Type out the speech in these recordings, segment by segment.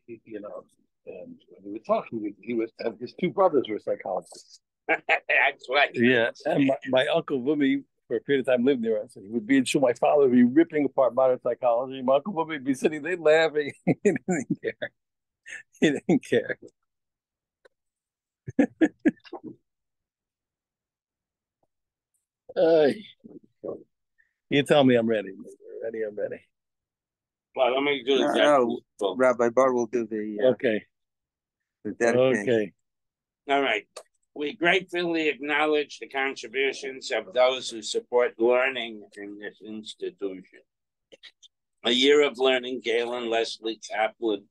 and when we were talking, he was and his two brothers were psychologists. That's right. Yeah, and my uncle Wumi for a period of time lived near us. And he would be in shul. My father would be ripping apart modern psychology. My uncle Wumi would be sitting there laughing. He didn't care. He didn't care. You tell me I'm ready. Ready, I'm ready. Well, let me do the no, Rabbi Bar will do okay. The dedication. Okay. All right. We gratefully acknowledge the contributions of those who support learning in this institution. A year of learning, Gail and Leslie Kaplan,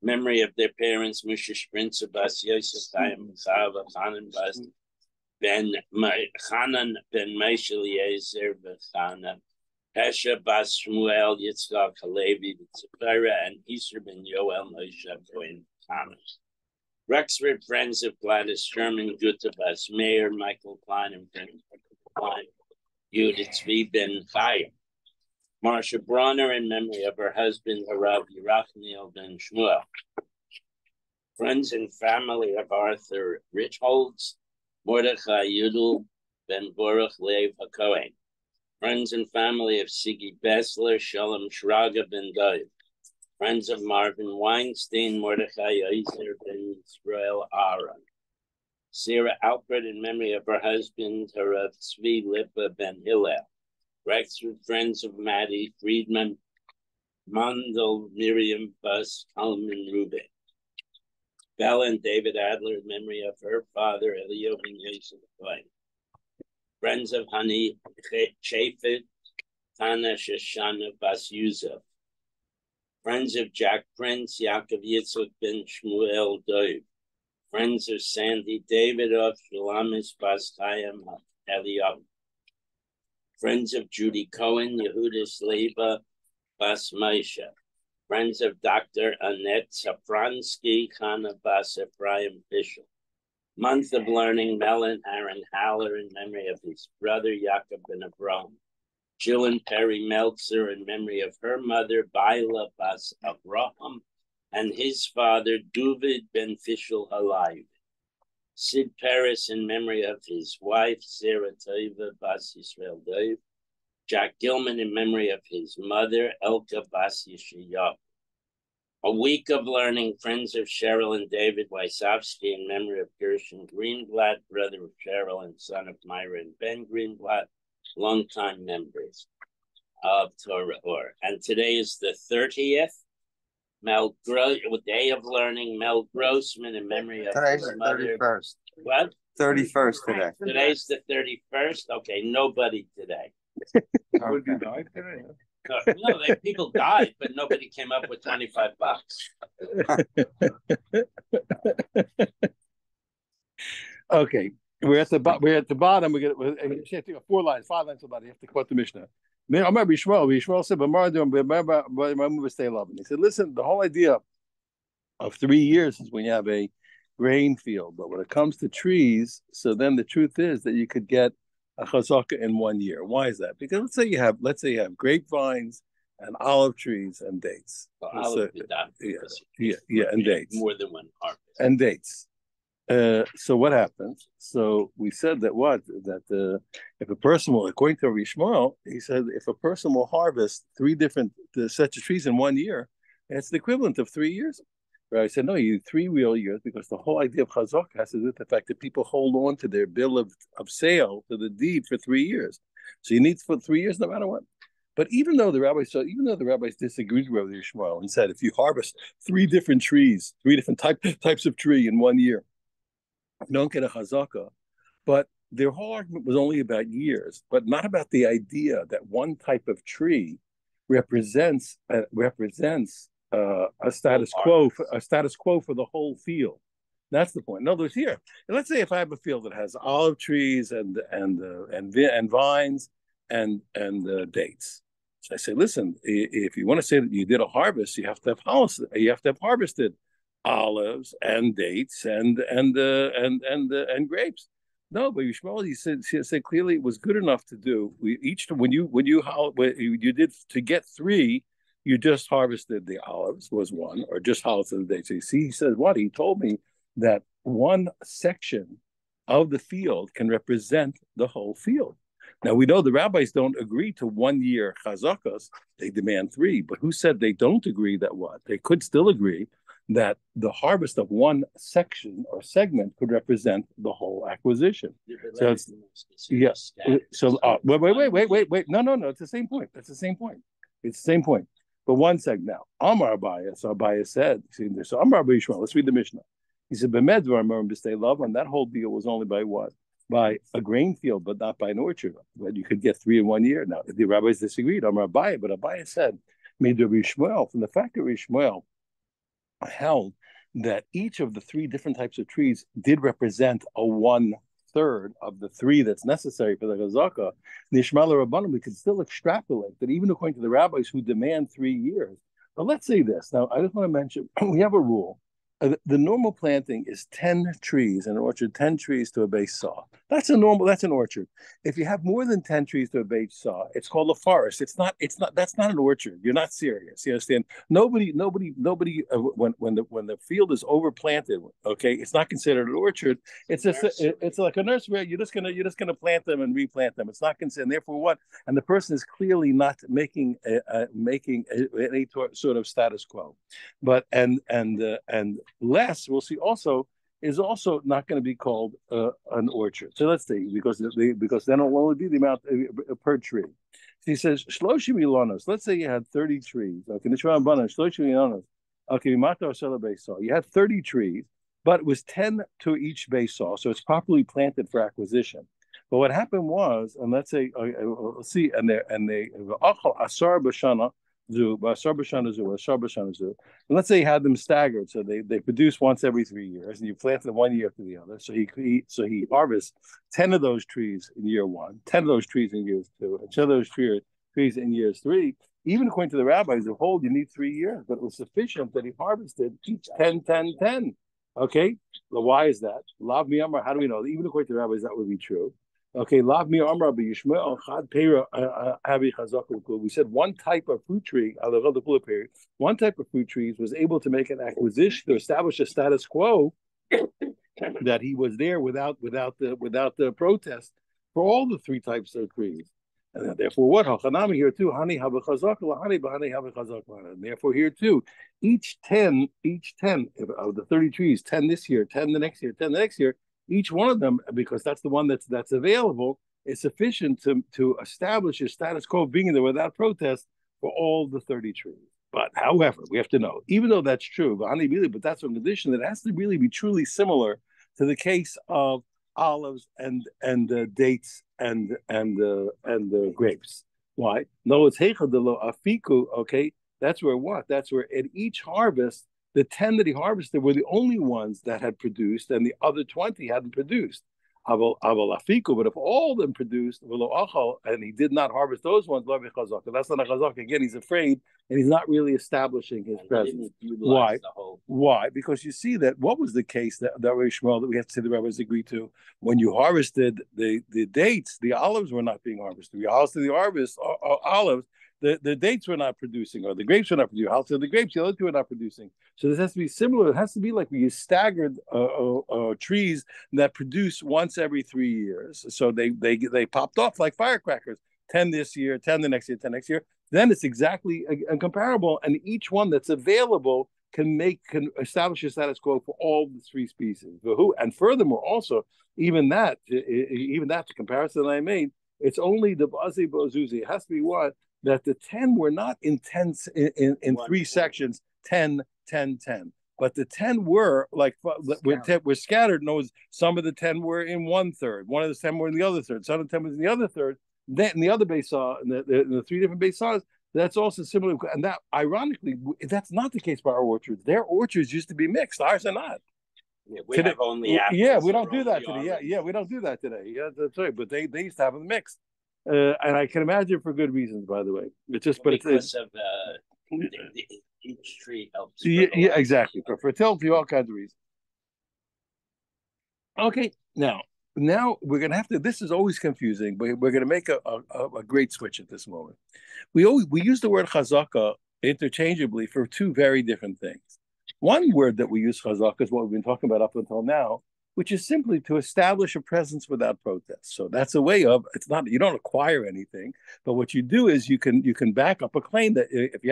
memory of their parents, Moshe Sprinzer Bas Yosef Chaim Chava Chanan Bas Ben Chanan Ben Moshe Eliezer B'Chana Pesha Bas Shmuel Yitzchak Halevi B'Tzipora and Isser Ben Yoel Moshe Cohen Thomas. Rexford Friends of Gladys Sherman Gutta Bas Mayor Michael Klein and Friends Michael Klein Yudit Tzvi Ben Chayim. Marcia Bronner in memory of her husband, Harav Yerachmiel Ben Shmuel. Friends and family of Arthur Richholz, Mordechai Yudel Ben Baruch Lev HaKohen. Friends and family of Sigi Bessler, Shalom Shraga Ben Dov. Friends of Marvin Weinstein, Mordechai Yisrael Ben Israel Aaron. Sarah Alpert in memory of her husband, Harav Tzvi Lipa Ben Hillel. Rexford Friends of Maddie Friedman, Mondel Miriam Bus Kalman Rubin. Bella and David Adler in memory of her father, Elio Ben Yosef Klein. Friends of Hani Chafet, Tana Shoshana Bas Yusuf. Friends of Jack Prince, Yaakov Yitzchak Ben Shmuel Dov. Friends of Sandy Davidoff, Shalamis Bas Chaim Eliyahu. Friends of Judy Cohen, Yehudis Leba Bas Maisha. Friends of Dr. Annette Safransky, Chana Bas Ephraim Bishop. Month of Learning, Melon Aaron Haller in memory of his brother, Yaakov Ben Abraham. Jill and Perry Meltzer in memory of her mother, Baila Bas Abraham, and his father, Duvid Ben Fishel Halayv. Sid Paris in memory of his wife, Sarah Toiva Bas Yisrael Dov. Jack Gilman in memory of his mother, Elka Bas Yeshayahu. A week of learning, friends of Cheryl and David Wysowski in memory of Gershon Greenblatt, brother of Cheryl and son of Myra and Ben Greenblatt, longtime members of Torah Or. And today is the 30th. Day of Learning, Mel Grossman in memory of Today's his the mother. 31st. What? 31st today. Today's the 31st? Okay, nobody today. Would you die today? No, people died, but nobody came up with $25. Okay, we're at the bottom. We're going to 4 lines, 5 lines about it. You have to quote the Mishnah. I remember Yishmael said, he said, listen, the whole idea of 3 years is when you have a grain field, but when it comes to trees, so then the truth is that you could get a chazaka in 1 year. Why is that? Because let's say you have grapevines and olive trees and dates. Well, and dates. More than one harvest. And dates. So what happens? So we said that if a person will, according to Rishmael, he said if a person will harvest 3 different sets of trees in 1 year, it's the equivalent of 3 years. Right? I said no, you need 3 real years because the whole idea of chazak has to do with the fact that people hold on to their bill of sale to the deed for 3 years. So you need for 3 years no matter what. But even though the rabbis disagreed with Yishmael and said if you harvest 3 different trees, 3 different types of tree in 1 year, you don't get a chazaka. But their whole argument was only about years, but not about the idea that one type of tree represents a status quo for the whole field. That's the point. In other words, here, let's say if I have a field that has olive trees and vines and dates. So I say, listen, if you want to say that you did a harvest, you have to have harvested olives and dates and grapes. No, but Yishmael, he said clearly it was good enough to do. When you did to get 3, you just harvested the olives was one, or just harvested the dates. So you see, he says, what? He told me that one section of the field can represent the whole field. Now, we know the rabbis don't agree to 1 year chazakas. They demand 3. But who said they don't agree that what? They could still agree that the harvest of one section or segment could represent the whole acquisition. So it's, yeah. So wait. No. It's the same point. That's the same point. It's the same point. But one second now. Amar Abaye. So Abaye said, so Amar Abaye Yishmael. Let's read the Mishnah. He said, B'medvar Amorim b'stei love, and that whole deal was only by what? By a grain field, but not by an orchard. But you could get 3 in 1 year. Now, the rabbis disagreed. Amar Abaye, but Abaye said, made Rabbi Yishmael, from the fact that Rabbi Yishmael held that each of the 3 different types of trees did represent a 1/3 of the 3 that's necessary for the chazaka, Nishmal Rabbanim, we could still extrapolate that even according to the rabbis who demand 3 years. But let's say this. Now, I just want to mention, we have a rule. The normal planting is 10 trees in an orchard, 10 trees to a base saw. That's an orchard. If you have more than 10 trees to a base saw, it's called a forest. That's not an orchard. You're not serious. You understand? Nobody, when the field is overplanted, okay, it's not considered an orchard. It's like a nursery. You're just gonna plant them and replant them. It's not considered, and therefore what? And the person is clearly not making any sort of status quo. But and less, we'll see also, is also not going to be called an orchard. So let's see, because then it'll only be the amount per tree. So he says, Shloshim Ilonos, let's say you had 30 trees. Okay, you had 30 trees, but it was 10 to each base saw, so it's properly planted for acquisition. But what happened was, and let's say, let's see, and they asar b'shana, and let's say you had them staggered, so they produce once every 3 years, and you plant them 1 year after the other. So he harvests 10 of those trees in year 1, 10 of those trees in years 2, and 10 of those trees in years 3. Even according to the rabbis, the whole you need 3 years, but it was sufficient that he harvested each 10, 10, 10. Okay, well, why is that? Lav miyamar. How do we know? Even according to the rabbis, that would be true. Okay, Lav mi Amar b'Yishmael chad pera havi chazaka. We said one type of fruit tree, one type of fruit trees was able to make an acquisition to establish a status quo that he was there without the protest for all the 3 types of trees. And therefore, what hachanami here too? Hani have chazaka lahani b'hani have chazaka. And therefore, here too, each 10 of the 30 trees, 10 this year, 10 the next year, 10 the next year. Each one of them, because that's the one that's available, is sufficient to establish a status quo of being there without protest for all the 30 trees. But however, we have to know, even though that's true, but that's a condition that has to really be truly similar to the case of olives and dates and grapes. Why? No, it's heichadelo afiku. Okay, that's where what? That's where at each harvest, the 10 that he harvested were the only ones that had produced, and the other 20 hadn't produced. But if all of them produced, and he did not harvest those ones, that's not a chazak. Again, he's afraid, and he's not really establishing his presence. Why? Why? Because you see that what was the case that Rabbi Shmuel, that we have to say the rabbis agreed to, when you harvested the dates, the olives were not being harvested. You harvested the olives. The dates were not producing, or the grapes were not producing. Also, the grapes, the other 2 were not producing. So this has to be similar. It has to be like we use staggered trees that produce once every 3 years. So they popped off like firecrackers. 10 this year, 10 the next year, 10 next year. Then it's exactly comparable, and each one that's available can establish a status quo for all the 3 species. And furthermore, also even that the comparison that I made, it's only the bazi bozuzi. It has to be what? That the 10 were not in 3 sections, 10, 10, 10. But the 10 were like were scattered. Knows some of the 10 were in 1/3, one of the 10 were in the other third, some of the 10 was in the other third. Then in the other base saw, in the 3 different base saws, that's also similar. And that ironically, that's not the case by our orchards. Their orchards used to be mixed. Ours are not. Yeah, we have only apples. Yeah, we don't do that today. Yeah, we don't do that today. Yeah, that's right. But they used to have them mixed. And I can imagine for good reasons, by the way. It's just, but because of each tree helps. Yeah, exactly. For fertility, all kinds of reasons. Okay, now we're gonna have to. This is always confusing, but we're gonna make a great switch at this moment. We use the word chazaka interchangeably for two very different things. One word that we use, chazaka, is what we've been talking about up until now, which is simply to establish a presence without protest. So that's a way of, it's not, you don't acquire anything, but what you do is you can back up a claim that if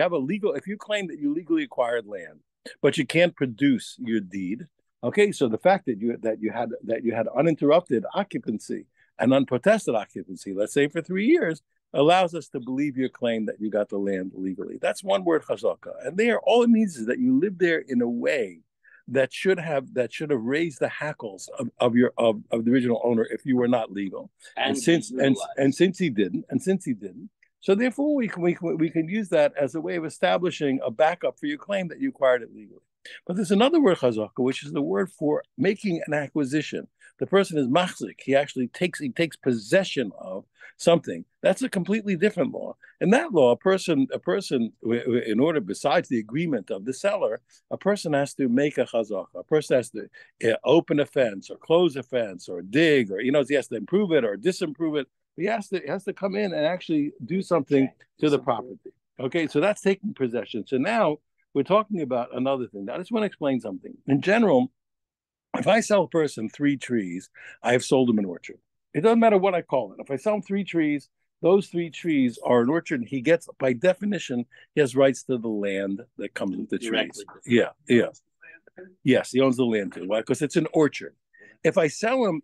you claim that you legally acquired land, but you can't produce your deed. Okay, so the fact that you had uninterrupted occupancy and unprotested occupancy, let's say for 3 years, allows us to believe your claim that you got the land legally. That's one word, chazaka. And there, all it means is that you live there in a way that should have raised the hackles of the original owner if you were not legal. And since he didn't, so therefore we can use that as a way of establishing a backup for your claim that you acquired it legally. But there's another word, chazaka, which is the word for making an acquisition. The person is machzik. He actually takes possession of something. That's a completely different law. In that law, a person, in order, besides the agreement of the seller, a person has to make a chazaka. A person has to open a fence or close a fence or dig, or he has to improve it or disimprove it. He has to come in and actually do something to the property. Okay, so that's taking possession. So now we're talking about another thing. I just want to explain something. In general, if I sell a person 3 trees, I have sold him an orchard. It doesn't matter what I call it. If I sell him 3 trees, those 3 trees are an orchard. He gets, by definition, he has rights to the land that comes with the trees. Yeah. Yes, he owns the land too. Why? Because it's an orchard. If I sell him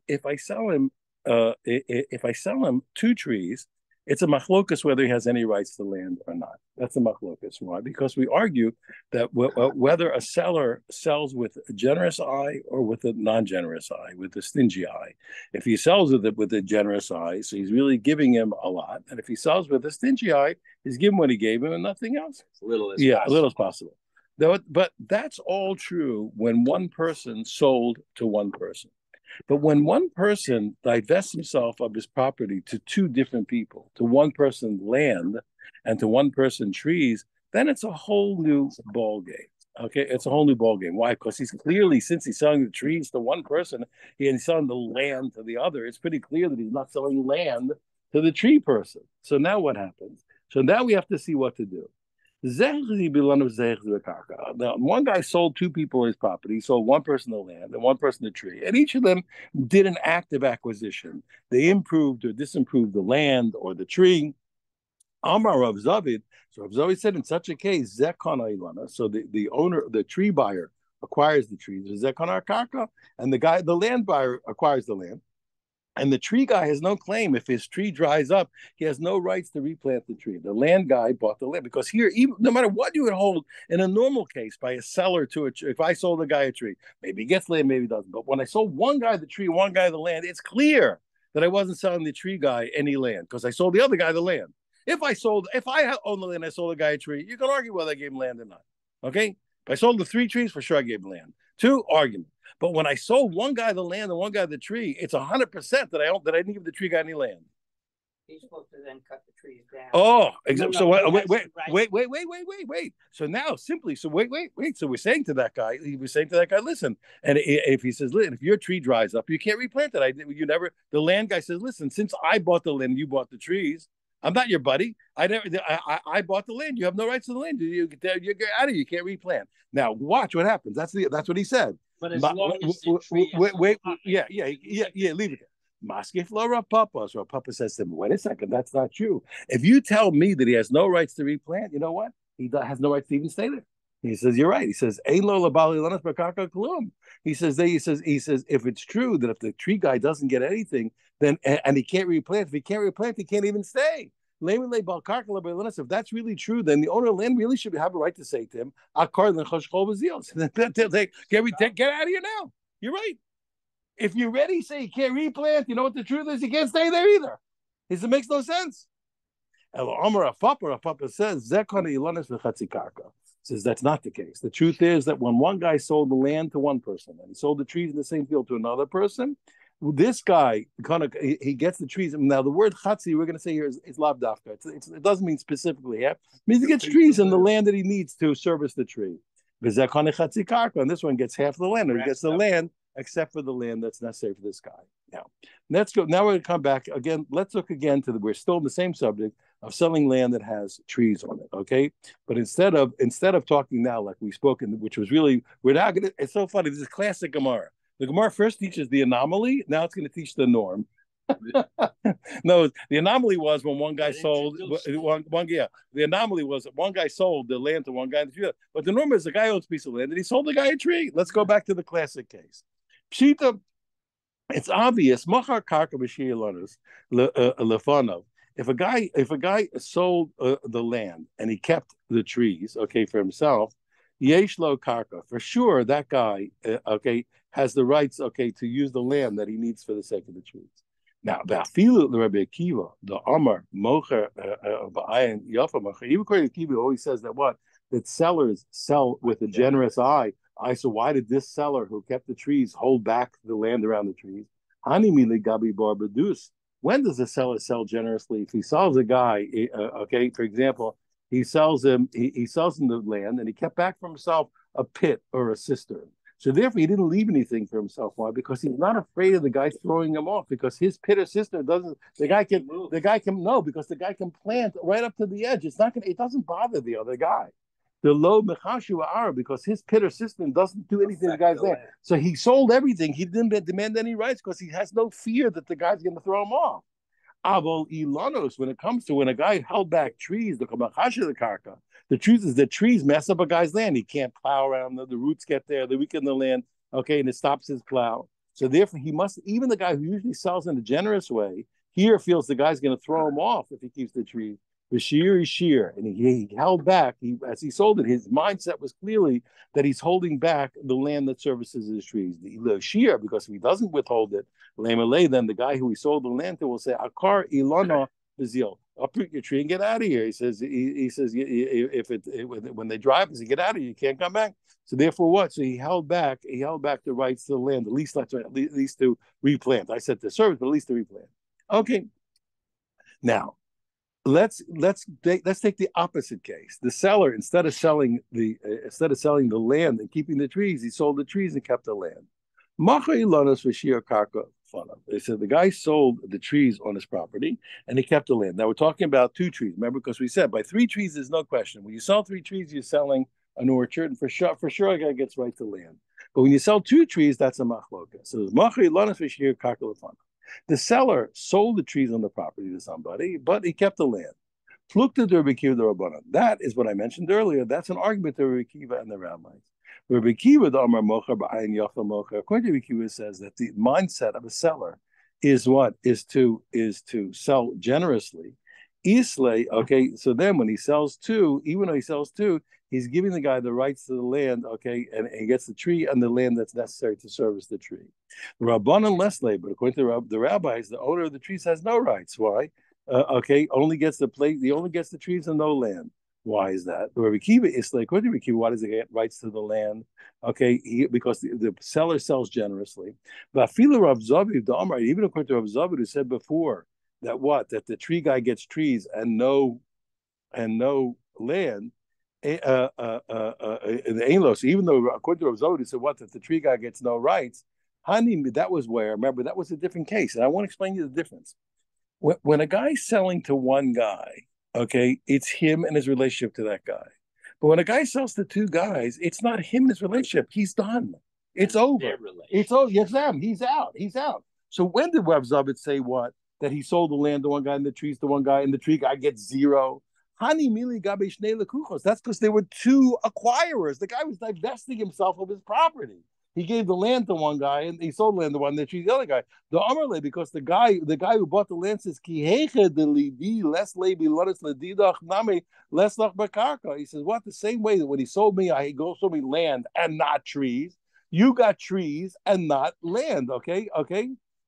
2 trees, it's a machlokas whether he has any rights to land or not. That's a machlokas. Why? Because we argue that whether a seller sells with a generous eye or with a non-generous eye, with a stingy eye. If he sells with a generous eye, so he's really giving him a lot. And if he sells with a stingy eye, he's giving what he gave him and nothing else. A little as possible. But that's all true when one person sold to one person. But when one person divests himself of his property to 2 different people, to one person land and to one person trees, then it's a whole new ball game. Okay, it's a whole new ball game. Why? Because he's clearly, since he's selling the trees to one person, he's selling the land to the other. It's pretty clear that he's not selling land to the tree person. So now what happens? So now we have to see what to do. Now, one guy sold 2 people his property. He sold one person the land and one person the tree. And each of them did an active acquisition. They improved or disimproved the land or the tree. Amar Rav Zavid. So Rav Zavid said in such a case, Zekana Ilana. So the owner, the tree buyer acquires the trees. Zekana Karka. And the land buyer acquires the land. And the tree guy has no claim. If his tree dries up, he has no rights to replant the tree. The land guy bought the land. Because here, even no matter what you would hold in a normal case by a seller to a tree, if I sold a guy a tree, maybe he gets land, maybe he doesn't. But when I sold one guy the tree, one guy the land, it's clear that I wasn't selling the tree guy any land because I sold the other guy the land. If I owned the land, I sold a guy a tree, you can argue whether I gave him land or not. Okay? If I sold the 3 trees, for sure I gave him land. 2, argument. But when I sold one guy the land and one guy the tree, it's 100% that I didn't give the tree guy any land. He's supposed to then cut the trees down. Oh, exactly. So wait. So now simply, wait. So we're saying to that guy, listen. And if he says, listen, if your tree dries up, you can't replant it. The land guy says, listen, since I bought the land, you bought the trees. I'm not your buddy. I bought the land. You have no rights to the land. You're out of here. You can't replant. Now watch what happens. That's what he said. But as long as the tree leave it there. Maskif lo Rav Papa. So Rav Papa says to him, wait a second, that's not true. If you tell me that he has no rights to replant, you know what? He has no rights to even stay there. He says, you're right. He says, he says, if it's true that if the tree guy doesn't get anything, then and he can't replant, if he can't replant, he can't even stay. If that's really true, then the owner of land really should have a right to say to him, get out of here now. You're right. If you're ready, say you can't replant. You know what the truth is? You can't stay there either. It makes no sense. Papa says, says that's not the case. The truth is that when one guy sold the land to one person and he sold the trees in the same field to another person, this guy he gets the trees. Now the word chatzi we're going to say here is lav dafka. It doesn't mean specifically. Yeah, it means he gets trees in the land that he needs to service the tree. And this one gets half the land, or he gets the land except for the land that's necessary for this guy. Now let's go. Now we're going to come back again. Let's look again we're still in the same subject of selling land that has trees on it. Okay, but instead of talking now like we spoke, which was really we're not gonna. It's so funny. This is classic Gemara. The Gemara first teaches the anomaly. Now it's going to teach the norm. No, the anomaly was when one guy sold one. Yeah, the anomaly was that one guy sold the land to one guy in the future. But the norm is the guy owns a piece of land and he sold the guy a tree. Let's go back to the classic case. Pshita, it's obvious. Machar karka b'shir lonos lefanov. If a guy sold the land and he kept the trees, okay, for himself, yesh lo karka, for sure that guy, okay, has the rights, okay, to use the land that he needs for the sake of the trees. Now, ba'afilu Rabbi Akiva, the Amar Mocher ba'ayin Yafa Mocher. Even according to Akiva, always says that what that sellers sell with a generous eye. So why did this seller who kept the trees hold back the land around the trees? Hani mili gabi bar badus. When does the seller sell generously? If he sells a guy, okay, for example, he sells him the land and he kept back for himself a pit or a cistern. So therefore, he didn't leave anything for himself. Why? Because he's not afraid of the guy throwing him off. Because his pit or cistern doesn't. The guy can no. Because the guy can plant right up to the edge. It's not gonna. It doesn't bother the other guy. The low mechashu are because his pit or cistern doesn't do anything to the guy's land. So he sold everything. He didn't demand any rights because he has no fear that the guy's going to throw him off. Avol ilanos, when it comes to when a guy held back trees, the karka, the truth is that trees mess up a guy's land. He can't plow around, the roots get there, they weaken the land, okay, and it stops his plow. So therefore, he must, even the guy who usually sells in a generous way, here feels the guy's going to throw him off if he keeps the trees. Bashir is sheer, and he held back. As he sold it, his mindset was clearly that he's holding back the land that services his trees. The sheer, because if he doesn't withhold it, then the guy who he sold the land to will say, "Akar ilana bizil, uproot your tree and get out of here." He says, when they drive, he says, "Get out of here, you can't come back." So therefore, what? So he held back the rights to the land, at least to replant. I said to service, but at least to replant. Okay, now. Let's take the opposite case. The seller, instead of selling the land and keeping the trees, he sold the trees and kept the land. They said the guy sold the trees on his property and he kept the land. Now we're talking about 2 trees. Remember, because we said by 3 trees, there's no question. When you sell 3 trees, you're selling an orchard, and for sure a guy gets right to land. But when you sell 2 trees, that's a machloka. So the seller sold the trees on the property to somebody, but he kept the land. That is what I mentioned earlier. That's an argument to Rabbi Akiva and the rabbis. Rabbi Akiva, the Amar Mocher b'ayin Yafa Mocher, according to Rabbi Akiva, says that the mindset of a seller is what? Is to sell generously. Islay, okay, so then when he sells 2, even though he sells 2, he's giving the guy the rights to the land, okay, and he gets the tree and the land that's necessary to service the tree. Rabbanan Leslie, but according to the rabbis, the owner of the trees has no rights. Why? Okay, only gets the place. He only gets the trees and no land. Why is that? Rabbi Akiva is like, according to Rabbi Akiva, why does he get rights to the land? Okay, because the seller sells generously. But Fila Rav Zavid, the Amar, even according to Rav Zavid, who said before that the tree guy gets trees and no land. In the Ainlos, even though according to Rav Zavid, he said that the tree guy gets no rights. Honey, that was where, remember, that was a different case. And I want to explain you the difference. When a guy's selling to one guy, okay, it's him and his relationship to that guy. But when a guy sells to 2 guys, it's not him and his relationship. He's done. It's over. It's over. Yes, Sam. He's out. He's out. So when did Rav Zavid say what? That he sold the land to one guy and the trees to one guy, and the tree guy gets 0? Hani mili gabe shnei lekuchos. That's because there were 2 acquirers. The guy was divesting himself of his property. He gave the land to one guy and he sold land to one, the trees the other guy. The Amarle, because the guy who bought the land says, Ki de lidi less lebi lotus ledidach nami less lach bakarka. He says, what? The same way that when he sold me, he sold me land and not trees. You got trees and not land. Okay.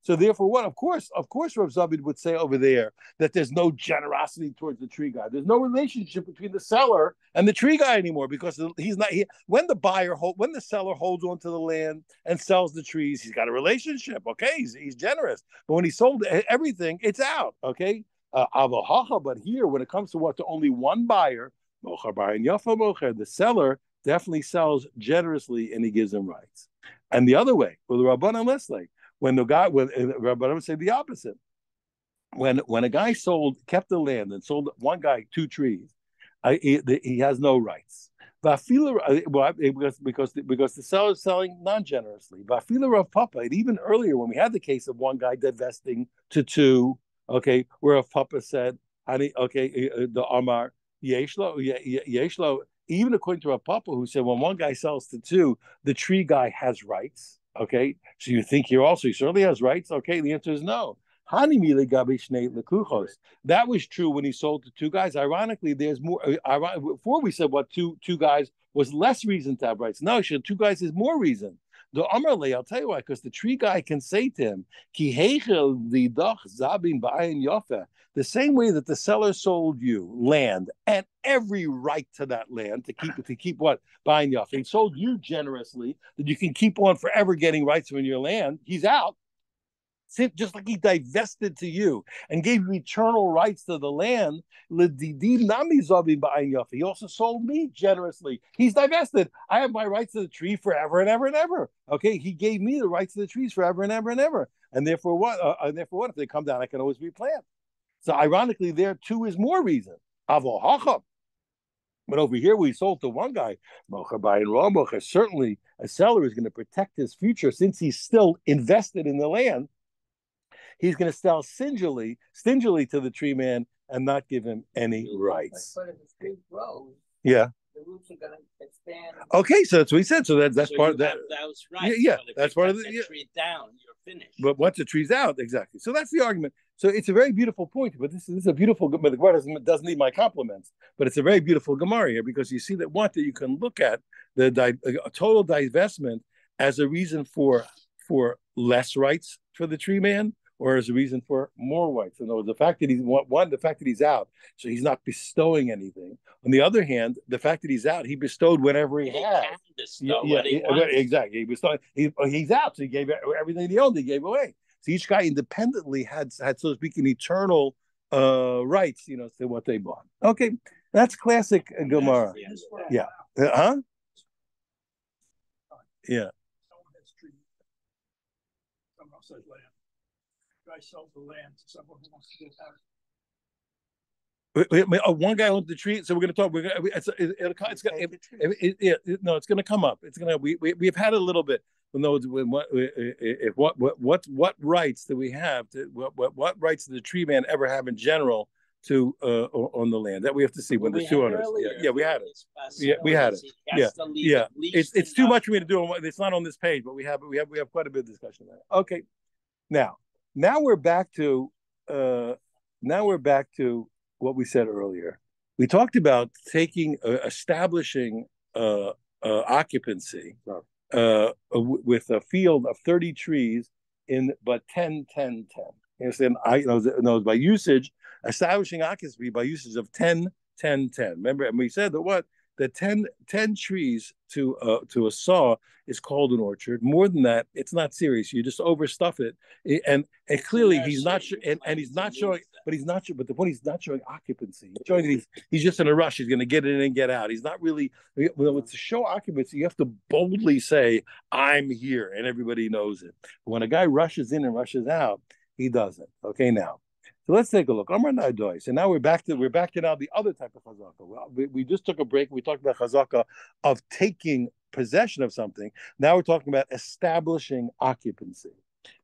So therefore, what? Of course, Rav Zavid would say over there that there's no generosity towards the tree guy. There's no relationship between the seller and the tree guy anymore because he's not. When the seller holds onto the land and sells the trees, he's got a relationship. Okay, he's generous. But when he sold everything, it's out. Okay, but here, when it comes to to only one buyer, the seller definitely sells generously and he gives him rights. And the other way, with the Rabbanan Leslie. When Rabbanan would say the opposite. when a guy kept the land and sold one guy 2 trees, he has no rights. Because the seller is selling non-generously. Of Papa, and even earlier when we had the case of one guy divesting to two, okay, where Papa said, "Honey, okay, the Amar Yeshlo," even according to Papa, who said when one guy sells to two, the tree guy has rights. Okay, so you think he certainly has rights? Okay, the answer is no. That was true when he sold to two guys. Ironically, there's more. Before we said what two guys was less reason to have rights. Now, two guys is more reason. The Amarle, I'll tell you why, because the tree guy can say to him, the same way that the seller sold you land and every right to that land to keep what? Buying Yafa. He sold you generously that you can keep on forever getting rights on your land. He's out. Just like he divested to you and gave you eternal rights to the land, he also sold me generously. He's divested. I have my rights to the tree forever and ever and ever. Okay, he gave me the rights to the trees forever and ever and ever. And therefore, what? If they come down, I can always replant. So, ironically, there too is more reason. But over here, we sold to one guy. Certainly, a seller is going to protect his future since he's still invested in the land. He's going to sell stingily to the tree man and not give him any rights. But if the tree grows, yeah, the roots are going to expand. Okay, so that's what he said. So that's part of that. That's right. Yeah, that's part of the tree down. You're finished. But once the tree's out, exactly. So that's the argument. So it's a very beautiful point. But this is a beautiful. But the Gemara doesn't need my compliments. But it's a very beautiful Gemara here because you see that you can look at the total divestment as a reason for less rights for the tree man, or as a reason for more rights. In other words, the fact that he's out, so he's not bestowing anything. On the other hand, the fact that he's out, he bestowed whatever he had. Exactly. He bestowed. He's out, so he gave everything he owned. He gave away. So each guy independently had so to speak, an eternal rights, to what they bought. Okay, that's classic Gemara. Yeah. Huh? Yeah. Someone else has land. Guy sells the land to someone who wants to get out. One guy owns the tree, so we're going to talk. It's going to come up. It's going to. We've had it a little bit. What rights do we have? What rights does the tree man ever have in general to on the land? That we have to see when there's two owners. Yeah, we had it. Yeah, we had it. Yeah. It's too much for me to do. It's not on this page, but we have quite a bit of discussion about it. Okay, Now we're back to what we said earlier. We talked about establishing occupancy with a field of 30 trees but 10, 10, 10. You understand? By usage, establishing occupancy by usage of 10, 10, 10. Remember, and we said that the 10 trees to a saw is called an orchard. More than that, it's not serious. You just overstuff it, and clearly he's not and he's not showing. But he's not. But the point, he's not showing occupancy. He's showing that he's just in a rush. He's going to get in and get out. He's not really. To show occupancy, you have to boldly say, "I'm here," and everybody knows it. But when a guy rushes in and rushes out, he doesn't. Okay, now. So let's take a look. Amar Na'adoi. So now we're back to now the other type of chazaka. We just took a break. We talked about chazaka of taking possession of something. Now we're talking about establishing occupancy.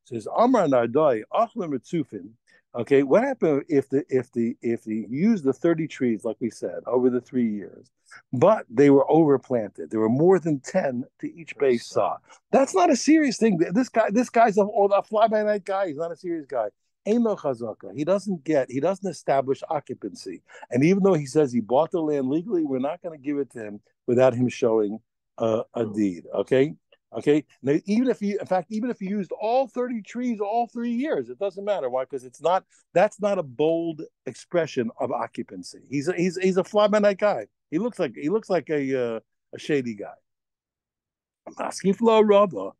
So it's Amar Na'adoi Achlim Ritzufin. Okay, what happened if he used the 30 trees like we said over the 3 years, but they were overplanted? There were more than 10 to each base saw. That's not a serious thing. This guy's a fly by night guy. He's not a serious guy. Eno chazaka. He doesn't establish occupancy. And even though he says he bought the land legally, we're not going to give it to him without him showing a deed. Okay. Now, even if he used all 30 trees all 3 years, it doesn't matter. Why? Because that's not a bold expression of occupancy. He's a fly by night guy. He looks like a shady guy. Rabba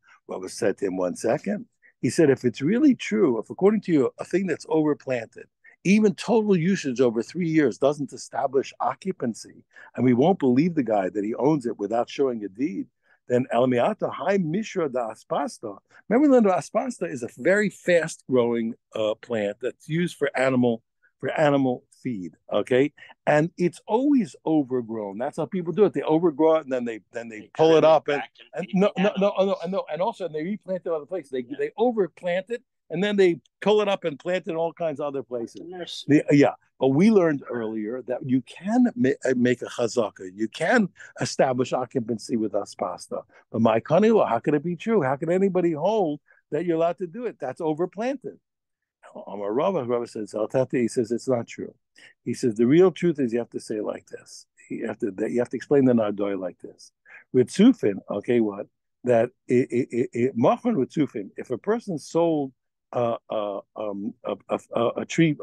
said to him 1 second. He said, if it's really true, if according to you, a thing that's overplanted, even total usage over 3 years doesn't establish occupancy, and we won't believe the guy that he owns it without showing a deed. then Elmiata high mishra da aspasta. Remember, we learned aspasta is a very fast-growing plant that's used for animal feed. Okay, and it's always overgrown. That's how people do it. They overgrow it and then they pull it up and no, and also they replant it other places. They overplant it and then they pull it up and plant it in all kinds of other places. Yeah, but we learned earlier that you can make a chazaka. You can establish occupancy with aspasta. But my kanila, how could it be true? How can anybody hold that you're allowed to do it? That's overplanted. Rava says, he says it's not true. He says the real truth is you have to say it like this. You have to explain the nardoi like this. With sufin, okay, what? That machon with sufin, if a person sold a tree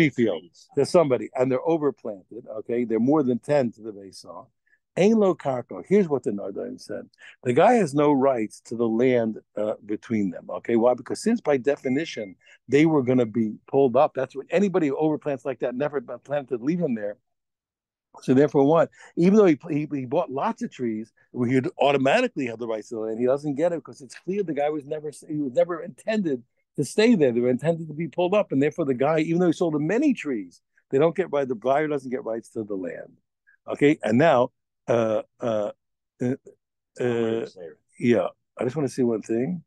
field to somebody and they're overplanted, okay, they're more than 10 to the Vesah. Ain lo karko. Here's what the Nardaim said: the guy has no rights to the land between them. Okay, why? Because since by definition they were going to be pulled up. That's what anybody who overplants like that never planted leave them there. So therefore, what? Even though he bought lots of trees, he'd automatically have the rights to the land. He doesn't get it because it's clear the guy was never intended to stay there. They were intended to be pulled up, and therefore the guy, even though he sold him many trees, they don't get right. The buyer doesn't get rights to the land. Okay, and now. Yeah, I just want to see one thing.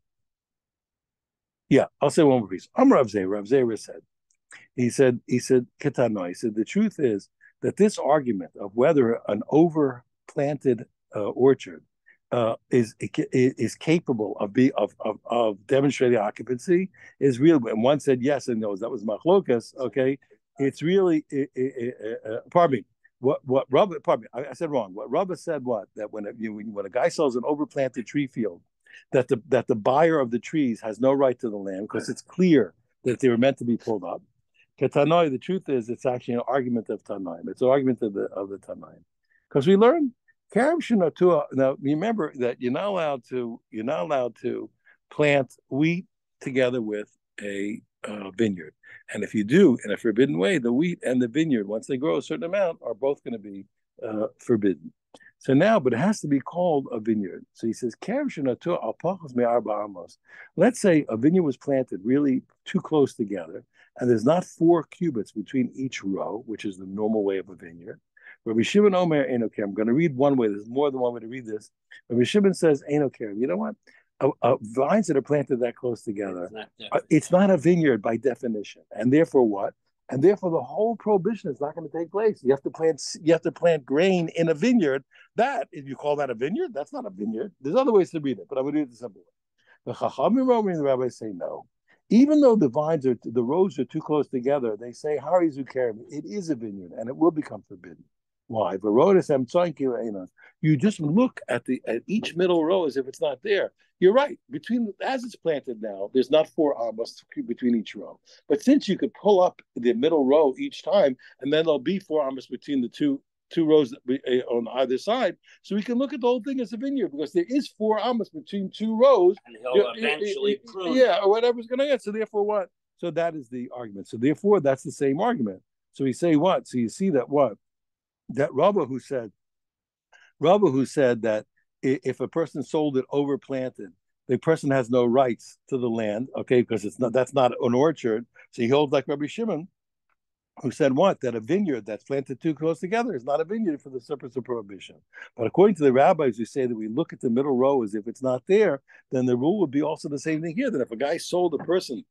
Yeah, I'll say one more piece. Rav Zera said, Ketano, he said, the truth is that this argument of whether an overplanted orchard is capable of demonstrating occupancy is real. And one said yes and no, that was machlokas. Okay, it's really pardon me. What Rabba? Pardon me, I said wrong. What Rabba said? What that when a guy sells an overplanted tree field, that the buyer of the trees has no right to the land because it's clear that they were meant to be pulled up. Ketanoi, the truth is, it's actually an argument of Tanaim. It's an argument of the Tanaim, because we learned Karam Shinatua. Now remember that you're not allowed to plant wheat together with a vineyard. And if you do, in a forbidden way, the wheat and the vineyard, once they grow a certain amount, are both going to be forbidden. So now, but it has to be called a vineyard. So he says, let's say a vineyard was planted really too close together, and there's not 4 cubits between each row, which is the normal way of a vineyard. Rabbi Shimon Omer Enoker. I'm going to read one way. There's more than one way to read this. Rabbi Shimon says Enoker. You know what? Vines that are planted that close together, it's not a vineyard by definition, and therefore what? And therefore the whole prohibition is not going to take place. You have to plant grain in a vineyard. That, if you call that a vineyard, that's not a vineyard. There's other ways to read it, but I'm going to read it the simple way. The Chachamim and the rabbis say no. Even though the rows are too close together, they say Hari Zukarim, it is a vineyard and it will become forbidden. Why? You just look at each middle row as if it's not there. You're right. As it's planted now, there's not 4 amos between each row. But since you could pull up the middle row each time, and then there'll be 4 amos between the two rows on either side, so we can look at the whole thing as a vineyard because there is 4 amos between 2 rows. And he'll eventually prune. Yeah, or whatever's going to get. So therefore, what? So that is the argument. So therefore, that's the same argument. So we say what? So you see that what? That Rabba who said that if a person sold it overplanted, the person has no rights to the land, okay, because that's not an orchard. So he holds like Rabbi Shimon, who said what? That a vineyard that's planted too close together is not a vineyard for the purpose of prohibition. But according to the rabbis who say that we look at the middle row as if it's not there, then the rule would be also the same thing here, that if a guy sold a person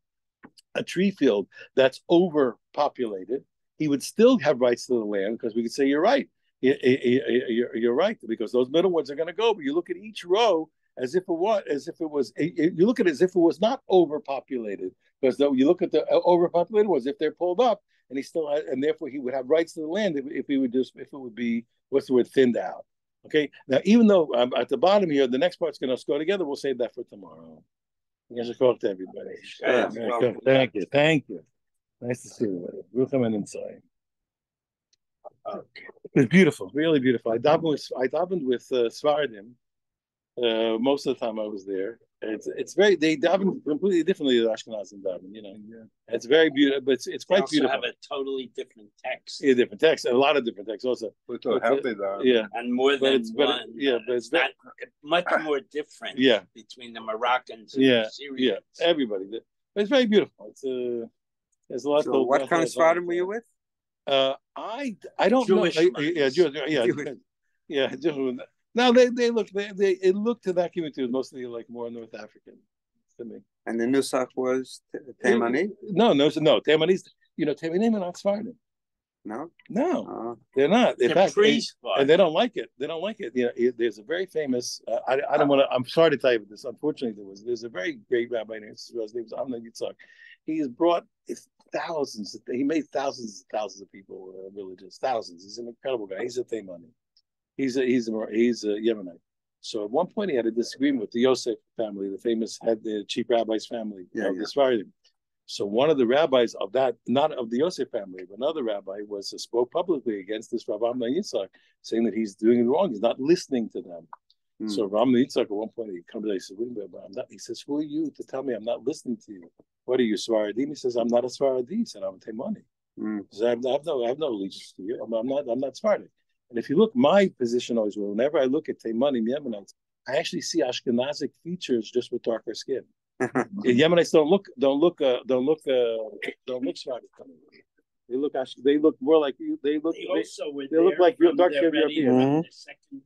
a tree field that's overpopulated, he would still have rights to the land because we could say you're right. You're right because those middle ones are going to go. But you look at each row as if it was. You look at it as if it was not overpopulated because you look at the overpopulated ones if they're pulled up and and therefore he would have rights to the land if it would be what's the word thinned out. Okay. Now even though at the bottom here the next part's going to go together, we'll save that for tomorrow. You guys are called to everybody. Thank you. Nice to see everybody. We'll come in inside. Okay. It's beautiful, really beautiful. I davened with Svardim Most of the time I was there. It's very they daven completely differently than Ashkenazim daven. Yeah. It's very beautiful, but it's They quite also beautiful. have a totally different text. Yeah, different texts, a lot of different texts also. But to have they done. Yeah, And more than one. but it's not much more different Yeah. between the Moroccans and yeah, the Syrians. yeah, everybody. But it's very beautiful. There's a lot. So what kind of Sfardim were you with? I don't Jewish know. ones. Yeah, Jewish, yeah. Now they look it looked to that community was mostly like more North African to me. And the Nusach was Taimani? No, Taimani's. Taimanim are not Sephardim. No? No, they're not. In They're fact, pre-Sephardim. and they don't like it. They don't like it. There's a very famous. I don't want to. I'm sorry to tell you this. Unfortunately, there's a very great rabbi named his name is Amnon Yitzhak. He has brought thousands. He made thousands and thousands of people religious. Thousands. He's an incredible guy. He's a Taimani. He's a Yemenite. So at one point he had a disagreement with the Yosef family, the famous the chief rabbi's family, the Sephardim. So one of the rabbis of that, not of the Yosef family, but another rabbi spoke publicly against this Rav Amnon Yitzhak, saying that he's doing it wrong. He's not listening to them. So Rav Amnon Yitzhak at one point he comes and he says, "Wait a minute, I'm not." He says, "Who are you to tell me I'm not listening to you? What are you, Sephardim?" He says, "I'm not a Sephardi." He said, "I'm a Taimani." He says, I have no allegiance to you. I'm not Sephardi. And if you look, my position always, whenever I look at Taimani Yemenites, I actually see Ashkenazic features just with darker skin. Yemenites don't look Sephardic. They look more like you. They look like you're dark skinned European. The second